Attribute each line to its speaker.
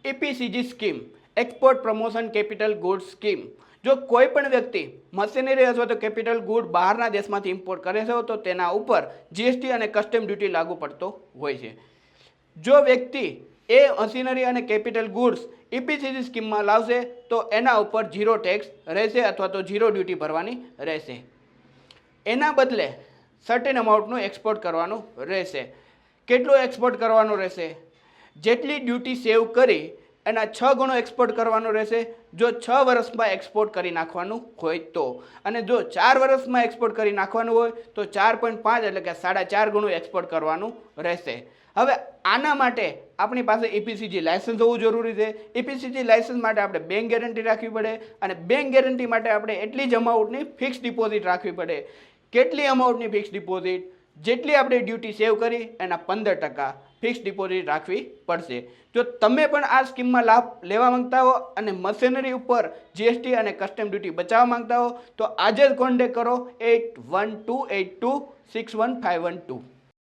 Speaker 1: ઈપીસીજી scheme, export promotion capital goods scheme. જો કોઈ પણ વ્યક્તિ મશીનરી અથવા તો કેપિટલ ગુડ બહારના દેશમાંથી ઇમ્પોર્ટ કરે છે તો તેના ઉપર જીએસટી અને કસ્ટમ ડ્યુટી લાગુ પડતો હોય છે. જો વ્યક્તિ એ મશીનરી અને કેપિટલ ગુડ્સ ઈપીસીજી સ્કીમમાં લાવશે તો એના ઉપર ઝીરો ટેક્સ રહેશે અથવા તો ઝીરો ડ્યુટી ભરવાની રહેશે. એના બદલે સર્ટેન અમાઉન્ટનું એક્સપોર્ટ કરવાનું રહેશે. કેટલું એક્સપોર્ટ કરવાનું રહેશે? જેટલી ડ્યુટી સેવ કરી એના 6 ગણો એક્સપોર્ટ કરવાનું રહેશે જો 6 વર્ષમાં એક્સપોર્ટ કરી નાખવાનું હોય તો, અને જો 4 વર્ષમાં એક્સપોર્ટ કરી નાખવાનું હોય તો 4.5 એટલે કે 4.5 ગણું એક્સપોર્ટ કરવાનું રહેશે. હવે આના માટે આપણી પાસે ઈપીસીજી લાયસન્સ હોવું જરૂરી છે. ઈપીસીજી લાયસન્સ માટે આપણે બેંક ગેરંટી રાખવી પડે, અને બેંક ગેરંટી માટે આપણે એટલી જ અમાઉન્ટની ફિક્સ ડિપોઝિટ રાખવી પડે. કેટલી અમાઉન્ટની ફિક્સ ડિપોઝિટ? જેટલી આપણે ડ્યુટી સેવ કરી એના 15% ફિક્સ ડિપોઝિટ રાખવી પડશે. જો તમે પણ આ સ્કીમમાં લાભ લેવા માંગતા હો અને મશીનરી ઉપર જીએસટી અને કસ્ટમ ડ્યુટી બચાવવા માંગતા હો તો આજે જ કોન્ટેક્ટ કરો 8128261512.